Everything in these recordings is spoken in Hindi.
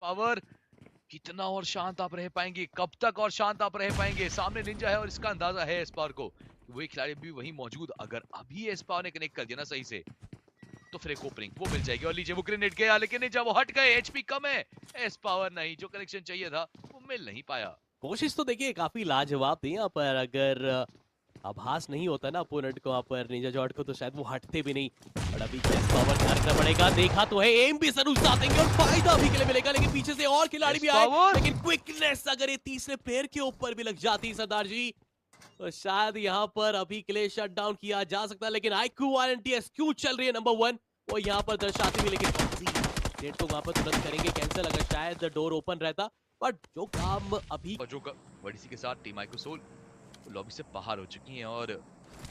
पावर कितना और शांत आप रह पाएंगे, कब तक और शांत आप रह पाएंगे। सामने निंजा है और इसका अंदाजा है इस पावर को, वही खिलाड़ी भी वही मौजूद। अगर अभी इस पावर ने कनेक्ट कर दिया ना सही से, तो फिर एक ओपनिंग वो मिल जाएगी। और लीजिए वो ग्रेनेड गया, लेकिन निंजा वो हट गए, एचपी कम है। इस पावर नहीं, जो कनेक्शन चाहिए था वो मिल नहीं पाया। कोशिश तो देखिए काफी लाजवाब थी यहाँ पर। अगर आभास नहीं होता ना अपोनेंट को यहाँ पर निंजा जॉर्ड को, तो शायद वो हटते भी नहीं। और अभी कैस पावर करना पड़ेगा, देखा तो है एम भी जरूर साथ देंगे और फायदा अभी के लिए मिलेगा। लेकिन पीछे से और खिलाड़ी भी आए, लेकिन क्विकनेस अगर ये तीसरे प्लेयर के ऊपर भी लग जाती सरदार जी, तो शायद यहाँ पर अभी के लिए शट डाउन किया जा सकता है। लेकिन आईक्यू आरएनटीएस क्यों चल रही है नंबर 1 वो यहाँ पर दर्शाती भी। लेकिन डेट को वहां पर तुरंत करेंगे कैंसिल, अगर शायद डोर ओपन रहता। बट जो काम अभी जो बड़ी के साथ टीम आइकोसोल लॉबी से बाहर हो चुकी है। और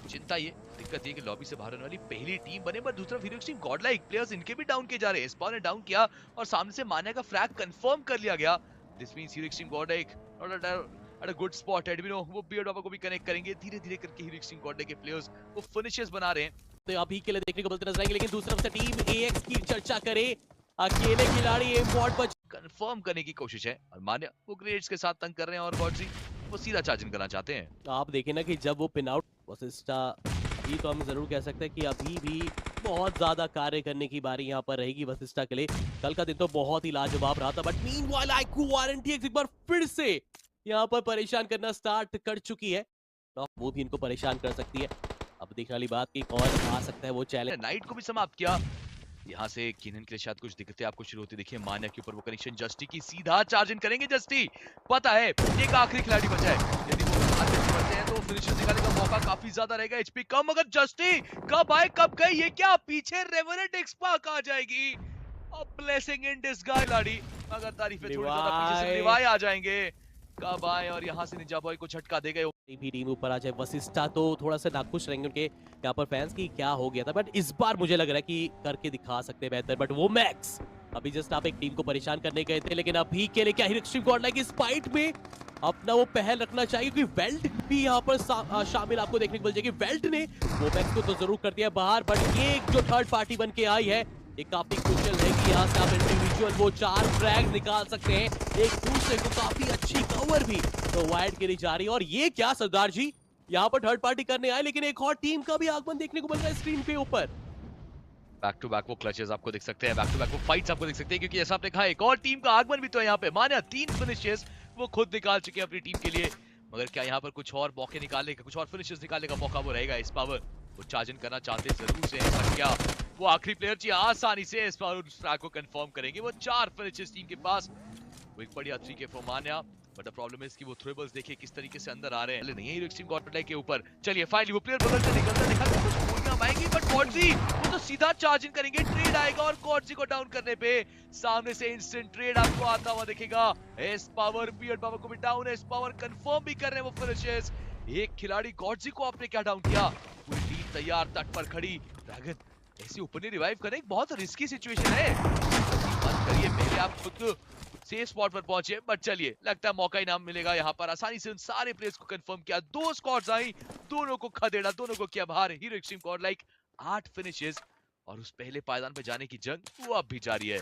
चिंता ये दिक्कत ये कि लॉबी से बाहर होने वाली पहली टीम बने, पर दूसरा फिनिक्स टीम गॉडलाइक प्लेयर्स इनके भी डाउन किए जा रहे हैं। स्पॉन ने डाउन किया और सामने से मान्या का फ्रैग कंफर्म कर लिया गया। This means Phoenix team Godlike at a good spot. एडमिनो वो बियर्ड बाबा को भी कनेक्ट करेंगे धीरे धीरे करके। फिनिक्स टीम गॉडलाइक के प्लेयर्स वो फिनिशर्स बना रहे हैं, तो अभी के लिए देखने को मिलते नजर आएंगे। लेकिन दूसरी तरफ से टीम एएक्स की चर्चा करे, अकेले खिलाड़ी एम बॉट पर कंफर्म करने की कोशिश है। और मान्या वो ग्रेड्स के साथ तंग कर रहे हैं और गॉडजी वो सीधा चार्जिंग करना चाहते हैं। आप देखें ना कि जब वो पिन आउट वशिष्ठा, अभी तो हम जरूर कह सकते हैं कि अभी भी बहुत ज्यादा कार्य करने की बारी यहाँ पर रहेगी वशिष्ठा के लिए। कल का दिन तो बहुत ही लाजवाब रहा था, बट मीनवाइल आईक्यू आरएनटीएक्स एक बार फिर से यहाँ पर परेशान करना स्टार्ट कर चुकी है। तो वो भी इनको परेशान कर सकती है। अब देखने वाली बात कि कौन आ सकता है वो चैलेंज। नाइट को भी समाप्त किया। यहाँ से किनन के लिए शायद कुछ दिक्कतें आपको शुरू होती देखिए। मान्या के ऊपर वो कनेक्शन, जस्टी की सीधा चार्ज इन करेंगे। जस्टी पता है एक आखिरी खिलाड़ी बचा है, यदि वो आगे बढ़ते हैं तो फिनिशर निकालने का मौका काफी ज्यादा रहेगा। एचपी कम, मगर जस्टी कब आए कब गए, ये क्या पीछे रेवेनेंट एक्सपार्क आ जाएगी। अब ब्लेसिंग इन डिस्गाइज लाड़ी, अगर तारीफें थोड़ी ज्यादा पीछे से रिवाई आ जाएंगे कब आए, और यहाँ से निंजा बॉय को झटका दे गए। भी टीम ऊपर आ जाए वशिष्ठा तो थोड़ा सा नाखुश रहेंगे उनके यहाँ पर फैंस की क्या हो गया था। बट इस बार मुझे लग रहा है कि करके दिखा सकते हैं बेहतर। बट वो मैक्स अभी जस्ट आप एक टीम को परेशान करने गए थे, लेकिन अभी के लिए क्या ही एक्सट्रीम गॉड लाइक इस फाइट में अपना वो पहल रखना चाहिए, क्योंकि वेल्ट भी यहाँ पर शामिल आपको देखने को मिल जाएगी। वेल्ट ने वो मैक्स को तो जरूर कर दिया बाहर, बट ये जो थर्ड पार्टी बन के आई है ये काफी क्रूशियल है कि यहाँ से आप इंडिविजुअल वो 4 फ्रैग निकाल सकते हैं, एक दूसरे को काफी अच्छी कवर भी प्रोवाइड करी जा रही है। और ये क्या सरदार जी, यहाँ पर थर्ड पार्टी करने आए, लेकिन एक और टीम का भी आगमन देखने को मिल रहा है स्क्रीन पे ऊपर। बैक टू बैक वो क्लचेस आपको दिख सकते हैं, बैक टू बैक वो फाइट्स आपको दिख सकते हैं, क्योंकि जैसा आपने कहा एक और टीम का आगमन भी तो है यहाँ पे। मान्या 3 फिनिशेस वो खुद निकाल चुके हैं अपनी टीम के लिए, मगर क्या यहाँ पर कुछ और मौके निकालने का, कुछ और फिनिशेस निकालने का मौका वो रहेगा। इस पावर वो चार्ज इन करना चाहते जरूर से हैं, क्या वो आखिरी प्लेयर जी आसानी से इस पावर उस ट्रैक को कंफर्म करेंगे। वो 4 फिनिशेस टीम के पास, वो एक बढ़िया 3K for Manya. But the problem है कि वो थ्रोबल्स देखिए किस तरीके से अंदर आ रहे हैं। नहीं है एक्सट्रीम गॉडलाइक के ऊपर। चलिए फाइनली वो प्लेयर बगल से निकलता दिखा, कुछ गोलियां आएंगी, बट गॉडजी वो तो सीधा चार्ज इन करेंगे। ट्रेड आएगा और गॉडजी को डाउन करने पे सामने से इंस्टेंट ट्रेड आपको आता हुआ दिखेगा। एस पावर बियर्ड पावर को भी डाउन है, एस पावर कंफर्म भी कर रहे हैं वो फिनिशेस। एक खिलाड़ी गॉडजी को आपने क्या डाउन किया, पूरी टीम तैयार तट पर खड़ी। ड्रैगन ऐसे ओपनली रिवाइव करना एक बहुत रिस्की सिचुएशन है, मत करिए, पहले आप खुद सेफ स्पॉट पर पहुंचे। बट चलिए लगता है मौका ही नाम मिलेगा यहाँ पर। आसानी से उन सारे प्लेयर्स को कंफर्म किया, 2 स्क्वाड्स आई, दोनों को खदेड़ा, दोनों को किया बाहर। Hero extreme God like 8 finishes और उस पहले पायदान पे जाने की जंग वो अब भी जारी है।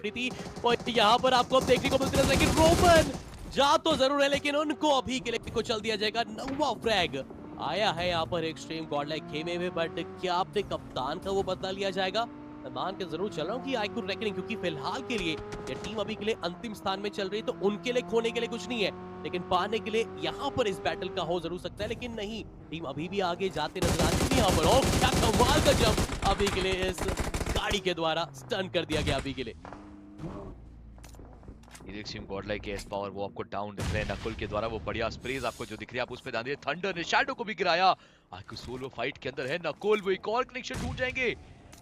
यहाँ पर आपको अब देखने को मिलती है कि रोमन जा तो जरूर है, लेकिन उनको अभी के लिए को चल दिया जाएगा। 9वां फ्रैग आया है यहाँ पर एक्सट्रीम गॉड लाइक खेमे में, बट क्या आपने कप्तान का वो बदला लिया जाएगा? मान के जरूर चल रहा हूँ कि आई कुड रेकनिंग, क्योंकि फिलहाल के लिए ये टीम अभी के लिए अंतिम स्थान में चल रही है, तो उनके लिए खोने के लिए कुछ नहीं है, लेकिन पाने के लिए यहाँ पर इस बैटल का हो जरूर सकता है। लेकिन नहीं, टीम अभी भी आगे जाते नजर आ रही है यहाँ पर। और क्या कमाल का जंप अभी के लिए इस गाड़ी के द्वारा स्टन कर दिया गया अभी के लिए। Extreme God like S power वो आपको डाउन दिख रहे हैं नकुल के द्वारा। वो बढ़िया स्प्रेज आपको जो दिख रही है आप उस पे ध्यान दीजिए। थंडर ने शैडो को भी गिराया। आइकुसूल वो फाइट के अंदर है, नकुल वो एक और कनेक्शन ढूंढ जाएंगे।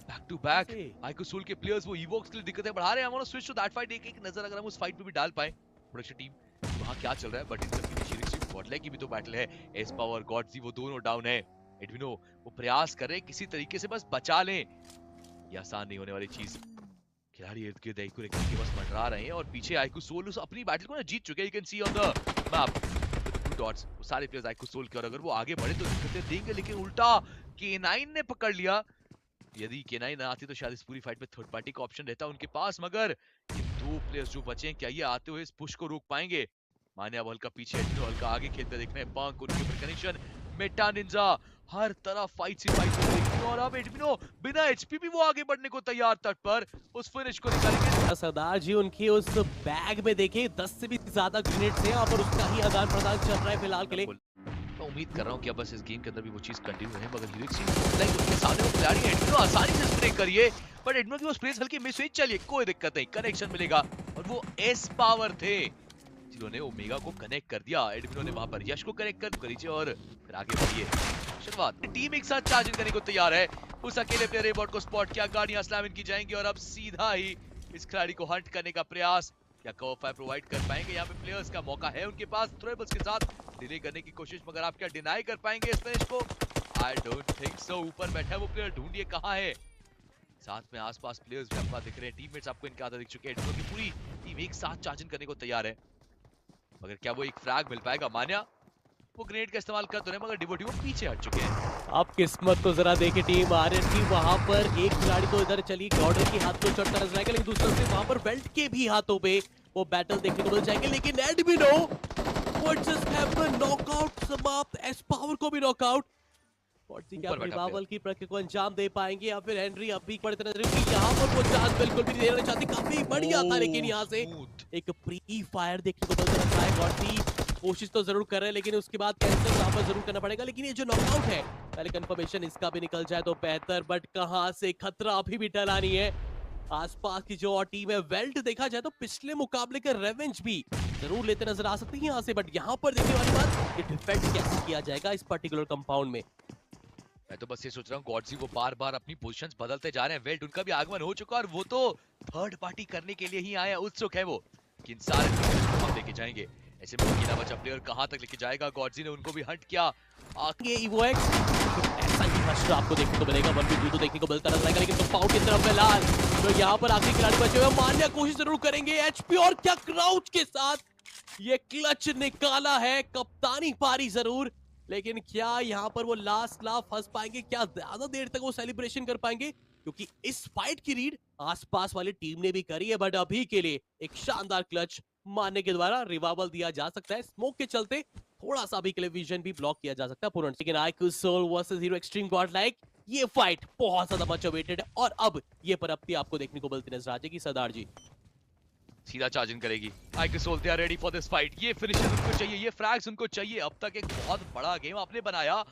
बैक टू बैक आइकुसूल के प्लेयर्स वो इवोक्स के लिए दिक्कतें बढ़ा रहे हैं। हम स्विच टू दैट फाइट, एक नजर अगर हम उस फाइट पे भी डाल पाए प्रोडक्शन टीम वहां क्या चल रहा है। बट इन सब के पीछे गॉड लाइक की भी तो बैटल है। एस पावर गॉडजी वो दोनों डाउन है। एडविनो वो प्रयास कर रहे हैं किसी तरीके से बस बचा लें, ये आसान नहीं होने वाली चीज। खिलाड़ी इर्द गिर्द आइकू रेकन के बस मंडरा रहे हैं और पीछे आइकू सोल अपनी बैटल को ना जीत चुके हैं। You can see on the map to dots वो सारे प्लेयर्स आइकू सोल के, और अगर वो आगे बढ़े तो दिक्कतें देंगे, लेकिन उल्टा K9 ने पकड़ लिया। यदि K9 ना आती तो शायद इस पूरी फाइट में थर्ड पार्टी का ऑप्शन रहता उनके पास, मगर दो प्लेयर्स जो बचे हैं, क्या ये आते हुए इस पुश को रोक पाएंगे? माने अब हल्का पीछे एडमिनो हल्का आगे खेलते दिख रहे हैं। पंक उनके ऊपर कनेक्शन, मेटा निंजा हर तरफ फाइट सी फाइट हो रही है और अब एडमिनो बिना एचपी भी वो आगे बढ़ने को तैयार तट पर उस फिनिश को निकालेंगे। सरदार जी उनकी उस बैग में देखिए 10 से भी ज्यादा ग्रेनेड्स हैं और उसका ही आदान प्रदान चल रहा है फिलहाल के लिए। मैं उम्मीद कर रहा हूं कि अब बस इस गेम के अंदर भी वो चीज कंटिन्यू रहे, मगर यूनिक सी लाइक उसके सामने वो खिलाड़ी है एडमिनो आसानी से स्प्रे करिए, बट एडमिनो की वो स्प्रेस हल्की मिस हुई। चलिए कोई दिक्कत नहीं, कनेक्शन मिलेगा और वो एस पावर थे जिन्होंने ओमेगा को कनेक्ट कर दिया। एडमिनो ने वहां पर यश को कनेक्ट कर लीजिए और फिर आगे बढ़िए। शुरुआत टीम एक साथ चार्जिंग करने को तैयार है। उस अकेले प्लेयर एबॉट को स्पॉट किया, गाड़ियां स्लैम इनकी जाएंगी और अब सीधा ही इस खिलाड़ी को हंट करने का प्रयास। क्या कवर फायर प्रोवाइड कर पाएंगे? यहाँ पे प्लेयर्स का मौका है उनके पास थ्रोएबल्स के साथ डिले करने की कोशिश, मगर आप क्या डिनाई कर पाएंगे इस फिनिश को? I don't think so. ऊपर बैठा है वो प्लेयर, ढूंढिए कहां है। साथ में आसपास प्लेयर्स भी आपको दिख रहे हैं, टीममेट्स आपको इनके आधा दिख चुके हैं। एडमिनो की पूरी टीम एक साथ चार्जिंग करने को तैयार है, मगर क्या वो एक फ्रैग मिल पाएगा? मान्या वो ग्रेनेड का इस्तेमाल कर तो रहे, मगर डिवोटी वो पीछे हट चुके हैं। अब किस्मत तो जरा देखे टीम आर्यन की, वहां पर एक खिलाड़ी तो इधर चली गॉर्डन के हाथ को चढ़ता नजर आएगा, लेकिन दूसरी से वहां पर बेल्ट के भी हाथों पे वो बैटल देखने को मिल जाएंगे। लेकिन एडमिनो व्हाट जस्ट हैपेंड, नॉकआउट समाप्त, एस पावर को भी नॉकआउट। और क्या रिवाइवल की प्रक्रिया को अंजाम दे पाएंगे या फिर हेनरी अब भी पड़ते नजर आएंगे? यहाँ पर वो चांस बिल्कुल भी नहीं देना चाहते, काफी बढ़िया था, लेकिन यहाँ से एक प्री फायर देखने को मिल रहा है। गॉडसी कोशिश तो जरूर कर रहे हैं, लेकिन उसके बाद कैंसिल यहाँ पर जरूर करना पड़ेगा। लेकिन ये जो नॉकआउट है, पहले कंफर्मेशन इसका भी निकल जाए तो बेहतर, बट कहां से खतरा अभी भी टला नहीं है। आसपास की जो और टीम है, वेल्ट देखा जाए तो पिछले मुकाबले का रेवेंज भी जरूर लेते नजर आ सकते हैं यहाँ से, बट यहाँ पर देखने वाली बात ये डिफेंड कैसे किया जाएगा इस पर्टिकुलर कंपाउंड में। मैं तो बस ये सोच रहा हूँ गॉडजी वो बार बार अपनी पोजीशंस बदलते जा रहे हैं। वेल्ट उनका भी आगमन हो चुका है और वो तो थर्ड पार्टी करने के लिए ही आया, उत्सुक है वो कि इन सारे प्लेयर्स को हम लेके जाएंगे। ऐसे में अकेला बचा प्लेयर कहां तक लेके जाएगा? गॉडजी ने उनको भी हंट किया। ये इवो एक्स ऐसा ही हश्र आपको देखने को मिलेगा, 1v2 तो देखने को मिलता नजर आएगा, लेकिन कंपाउंड की तरफ में लाल तो यहाँ पर आखिरी खिलाड़ी बचे हुए मारने की कोशिश जरूर करेंगे एचपी, और क्या क्राउच के साथ ये क्लच निकाला है। कप्तानी पारी जरूर, लेकिन क्या यहाँ पर वो लास्ट लाफ फंस पाएंगे? क्या ज्यादा देर तक वो सेलिब्रेशन कर पाएंगे? क्योंकि इस फाइट की रीड आसपास वाली टीम ने भी करी है, बट अभी के लिए एक शानदार क्लच मारने के द्वारा रिवाइवल दिया जा सकता है। स्मोक के चलते थोड़ा सा अभी के लिए विजन भी ब्लॉक किया जा सकता है पूर्ण। लेकिन iQSoul versus hero extreme Godlike, ये फाइट बहुत ज्यादा मच अवेटेड है और अब ये परप्ती आपको देखने को मिलती नजर आ जाएगी। सरदार जी सीधा चार्जिंग करेगी iQSoul, they are ready for this fight. ये फिनिशेस उनको चाहिए, ये फ्रैग्स उनको चाहिए। अब तक एक बहुत बड़ा गेम आपने बनाया,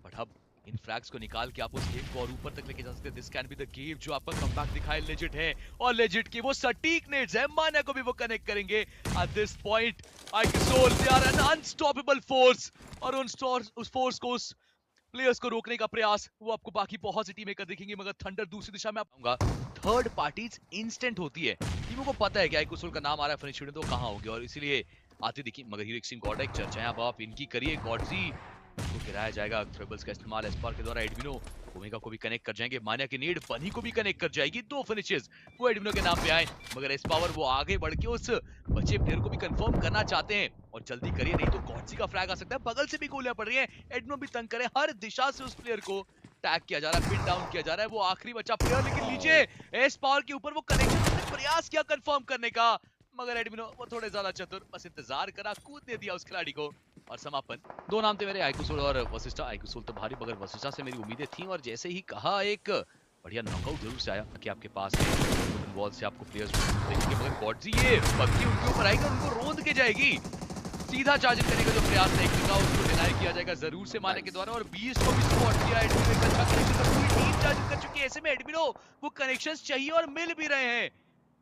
बट अब इन फ्रैग्स को निकाल के आप उस गेम को और ऊपर तक लेके जा सकते हैं। This can be the game जो आपका कमबैक दिखाए लेजिट है, और लेजिट की वो सटीक नेट्स है, मान्या को भी वो कनेक्ट करेंगे। At this point iQSoul they are an unstoppable force, और उस फोर्स को, उस प्लेयर्स को रोकने का प्रयास वो आपको बाकी बहुत सी टीमें कर दिखेंगी, मगर थंडर दूसरी दिशा में आऊंगा। थर्ड पार्टीज इंस्टेंट होती है, टीमों को पता है कि iQSoul का नाम आ रहा है फिनिश तो कहां होंगे, और इसीलिए आती दिखी। मगर हीरो एक्सट्रीम गॉड एक चर्चा है, अब आप इनकी करिए। गॉडजी को गिराया जाएगा, थ्रेबल्स का इस्तेमाल एस्पार के द्वारा। एडमिनो ओमेगा को भी कनेक्ट कर जाएंगे, मान्या की नीड बनी को भी कनेक्ट कर जाएगी। दो फिनिशेस वो एडमिनो के नाम पे आए, मगर एस्पावर वो आगे बढ़ के उस बचे प्लेयर को भी कंफर्म करना चाहते हैं, और जल्दी करिए नहीं तो गॉडजी का फ्लैग आ सकता है। बगल से भी गोलियां पड़ रही हैं, एडमिनो भी तंग करे, हर दिशा से उस प्लेयर को टैग किया जा रहा है, पिन डाउन किया जा रहा है। वो आखिरी बचा प्लेयर, लेकिन नीचे एस्पावर के ऊपर वो कनेक्शन प्रयास किया कंफर्म करने का, मगर एडमिनो वो थोड़े ज्यादा चतुर, बस इंतजार करा, कूद दे दिया उस खिलाड़ी को, और समापन। दो नाम थे मेरे, iQSoul और वशिष्ठा। iQSoल तो भारी, मगर वशिष्ठा से मेरी उम्मीदें थी, और जैसे ही कहा एक बढ़िया नॉकआउट जरूर से आया कि आपके पास वॉल से आपको प्लेयर्स देखेंगे, मगर गॉडजी ये पक्की उनके ऊपर आएगी, उनको रोंद के जाएगी। सीधा चार्जिंग करने का जो प्रयास है उसको डिनाई किया जाएगा जरूर से मारने के द्वारा, और 20 को भी स्पॉट किया। एडमिनो एक अच्छा कनेक्शन, पूरी टीम चार्जिंग कर चुकी है। ऐसे में एडमिनो वो कनेक्शंस चाहिए और मिल भी रहे हैं।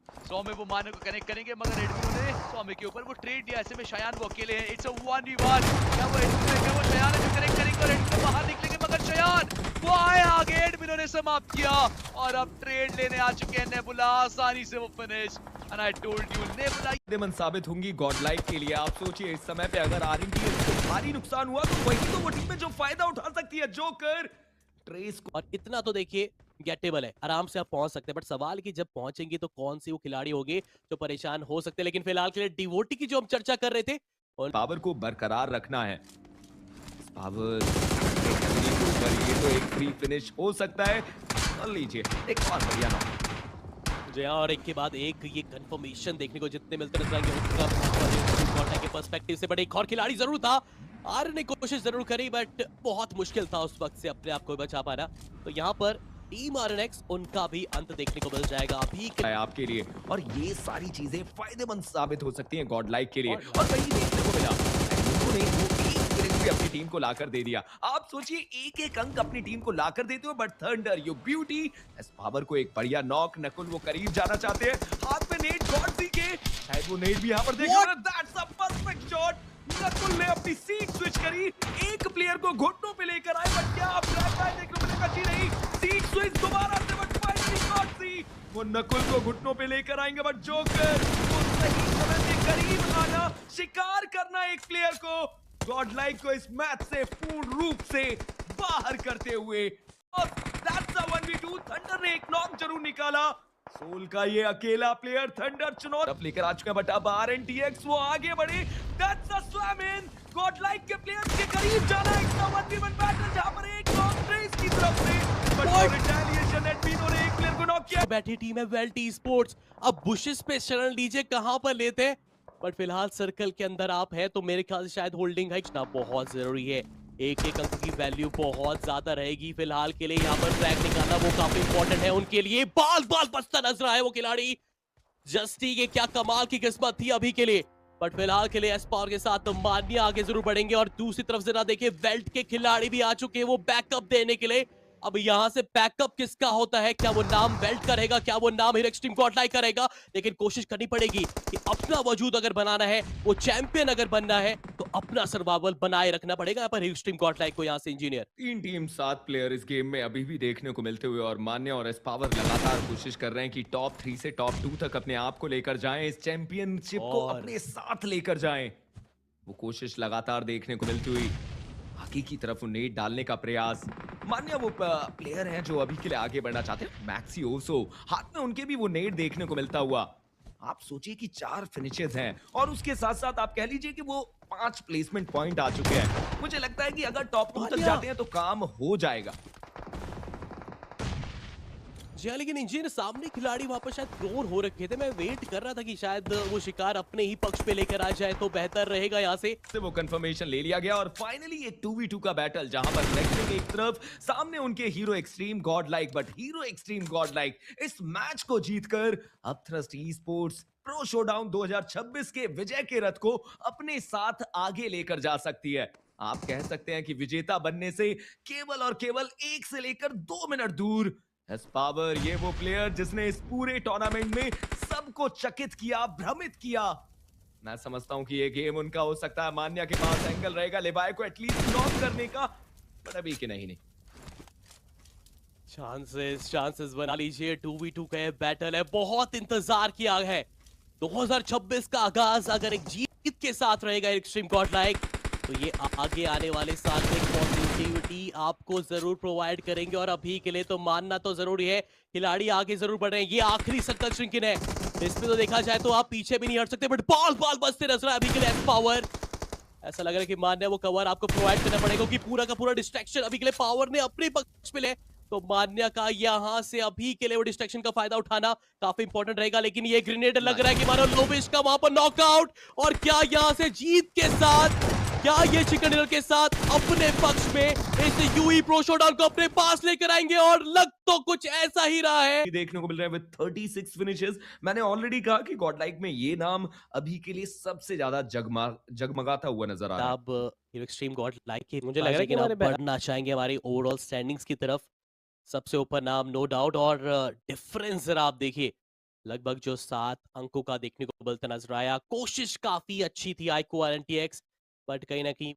100 में वो माने को कनेक्ट करेंगे, मगर एडमिनो ने 100 में के ऊपर वो ट्रेड दिया। ऐसे में शायान वो अकेले हैं, इट्स अ 1v1। क्या वो एडमिनो है, क्या वो शायान है जो कनेक्ट करेंगे और एडमिनो बाहर निकलेंगे, मगर शायान वो आए आगे, एडमिनो ने समाप्त किया, और अब ट्रेड लेने आ चुके हैं नेबुला। आसानी से वो finish, and I told you nebula फायदेमंद साबित होंगी गॉडलाइक के लिए। आप सोचिए इस समय पे अगर आरएनटी को भारी नुकसान हुआ तो वही तो वो टीम है जो फायदा उठा सकती है। जोकर ट्रेस को, और इतना तो देखिए गेटेबल है, आराम से आप पहुंच सकते हैं, बट सवाल की जब पहुंचेंगे तो कौन सी वो खिलाड़ी होंगे जो परेशान हो सकते हैं। लेकिन फिलहाल के लिए डिवोटी की जो हम चर्चा कर रहे थे, और पावर को बरकरार रखना है। पावर ये तो एक फ्री फिनिश हो सकता है, कर लीजिए एक और बढ़िया नॉक। जी हाँ, और एक के बाद एक ये कंफर्मेशन देखने को जितने मिलते नजर आएंगे उनका के पर्सपेक्टिव से, बट एक और खिलाड़ी जरूर था। आर ने कोशिश जरूर करी बट बहुत मुश्किल था उस वक्त से अपने आप को बचा पाना। तो यहाँ पर टीम आरएनएक्स उनका भी अंत देखने को मिल जाएगा अभी है आपके लिए, और ये सारी चीजें फायदेमंद साबित हो सकती हैं गॉड लाइक के लिए। और वही देखने को मिला, उन्होंने वो एक मिनट भी अपनी टीम को लाकर दे दिया। आप सोचिए एक एक अंक अपनी टीम को लाकर देते हो, but thunder you beauty S power को एक बढ़िया नॉक। नकुल वो करीब जाना चाहते हैं, हाथ में नेट गॉडजी के, शायद वो नेट भी यहाँ पर देख, that's a perfect shot. Nakul ने अपनी सीट स्विच करी, एक प्लेयर को घुटनों पे लेकर आए, बट क्या अब देखने को मिलेगा जी नहीं, सीट स्विच दोबारा से, बट फाइनली गॉडजी वो नकुल को घुटनों पे लेकर आएंगे, बट जोकर वो सही समय से करीब आना, शिकार करना एक प्लेयर को, गॉड लाइक को इस मैच से पूर्ण रूप से बाहर करते हुए। और दैट्स अ 1v2। थंडर ने एक नॉक जरूर निकाला, सोल का ये अकेला प्लेयर थंडर चुनौती लेकर आ चुका है, बट अब आरएनटीएक्स वो आगे बढ़े। That's a slam in, God like के प्लेयर्स के करीब जाना, एक 1v1 बैटल जहां पर एक नॉक ट्रेस की तरफ से, बट रिटेलिएशन एडमिनो ने एक प्लेयर को नॉक किया। बैठी टीम है वेल्टी स्पोर्ट्स, अब बुशेस पे शरण लीजिए कहां पर लेते हैं, बट फिलहाल सर्कल के अंदर आप है तो मेरे ख्याल से शायद होल्डिंग है बहुत जरूरी है। एक एक अंक की वैल्यू बहुत ज्यादा रहेगी फिलहाल के लिए, यहाँ पर ट्रैक निकालना वो काफी इंपॉर्टेंट है उनके लिए। बाल बाल बचता नजर आया वो खिलाड़ी जस्टी के, क्या कमाल की किस्मत थी अभी के लिए, बट फिलहाल के लिए एस पावर के साथ तो मान्य आगे जरूर बढ़ेंगे। और दूसरी तरफ से ना देखिए वेल्ट के खिलाड़ी भी आ चुके हैं वो बैकअप देने के लिए। अब यहां से बैकअप किसका होता है, क्या वो नाम वेल्ट का रहेगा, क्या वो नाम हीरो एक्सट्रीम गॉडलाइक का रहेगा, लेकिन कोशिश करनी पड़ेगी कि अपना वजूद अगर बनाना है, वो चैंपियन अगर बनना है तो अपना सर्वाइवल बनाए रखना पड़ेगा यहाँ पर हीरो एक्सट्रीम गॉडलाइक को। यहाँ से इंजीनियर 3 टीम 7 प्लेयर इस गेम में अभी भी देखने को मिलते हुए, और मान्य और एस पावर लगातार कोशिश कर रहे हैं कि टॉप 3 से टॉप 2 तक अपने आप को लेकर जाएं, इस चैंपियनशिप को अपने साथ लेकर जाएं। वो कोशिश लगातार देखने को मिलती हुई, आगे की तरफ नेट डालने का प्रयास। मान्य वो प्लेयर हैं जो अभी के लिए आगे बढ़ना चाहते हैं, मैक्सी ओसो, हाथ में उनके भी वो नेट देखने को मिलता हुआ। आप सोचिए कि 4 फिनिशेस हैं, और उसके साथ साथ आप कह लीजिए कि वो 5 प्लेसमेंट पॉइंट आ चुके हैं। मुझे लगता है कि अगर टॉप 2 तक जाते हैं तो काम हो जाएगा। जी हाँ, लेकिन इंजीनियर सामने खिलाड़ी वहां पर शायद प्रोन हो रखे थे, मैं वेट कर रहा था कि शायद वो शिकार अपने ही पक्ष पे लेकर आ जाए तो बेहतर रहेगा। यहाँ से वो कंफर्मेशन ले लिया गया, और फाइनली एक 2v2 का बैटल, जहां पर नेक्स्ट एक तरफ सामने उनके hero extreme God like, but hero extreme God like इस मैच को जीतकर अब thrust e sports pro showdown 2026 के विजय के रथ को अपने साथ आगे लेकर जा सकती है। आप कह सकते हैं कि विजेता बनने से केवल और केवल 1 से लेकर 2 मिनट दूर एस पावर, ये वो प्लेयर जिसने इस पूरे टूर्नामेंट में सबको चकित किया, भ्रमित किया। मैं समझता हूं कि ये गेम उनका हो सकता है। मान्या के पास एंगल रहेगा लेवाई को एटलीस्ट नॉक करने का, बट अभी के नहीं। चांसेस बना लीजिए, 2v2 का बैटल है, बहुत इंतजार किया है। 2026 का आगाज अगर एक जीत के साथ रहेगा एक्सट्रीम गॉडलाइक, तो ये आगे आने वाले साल में पॉजिटिविटी आपको जरूर प्रोवाइड करेंगे। और अभी के लिए तो मानना तो जरूरी है, खिलाड़ी आगे जरूर बढ़ रहे हैं। ये आखिरी सर्कल श्रिंकिन है, इसमें तो देखा जाए तो आप पीछे भी नहीं हट सकते, बट बाल बाल बचते नजर अभी के लिए पावर। ऐसा लग रहा है कि मान्य वो कवर आपको प्रोवाइड करना पड़ेगा, क्योंकि पूरा का पूरा डिस्ट्रैक्शन अभी के लिए पावर ने अपने पक्ष में ले, तो मान्य का यहाँ से अभी के लिए वो डिस्ट्रैक्शन का फायदा उठाना काफी इंपॉर्टेंट रहेगा। लेकिन ये ग्रेनेड लग रहा है कि मानो लोबिश का वहां पर नॉकआउट, और क्या यहाँ से जीत के साथ, क्या ये चिकन डिनर के साथ अपने पक्ष में इस यूई प्रो शोडाउन को अपने पास लेकर आएंगे, और लग तो कुछ ऐसा ही रहा है। देखने को मिल रहा है विद 36 फिनिशेस। मैंने ऑलरेडी कहा कि गॉडलाइक में ये नाम अभी के लिए सबसे ज्यादा जगमगाता हुआ नजर आ रहा है। अब हीरो एक्सट्रीम गॉडलाइक के मुझे लग रहा है कि आप बढ़ना चाहेंगे हमारी ओवरऑल स्टैंडिंग्स की तरफ, सबसे ऊपर नाम नो डाउट। और डिफरेंस जरा आप देखिए, लगभग जो 7 अंकों का देखने को मिलता नजर आया। कोशिश काफी अच्छी थी आईको आरएनटीएक्स, बट कहीं ना कहीं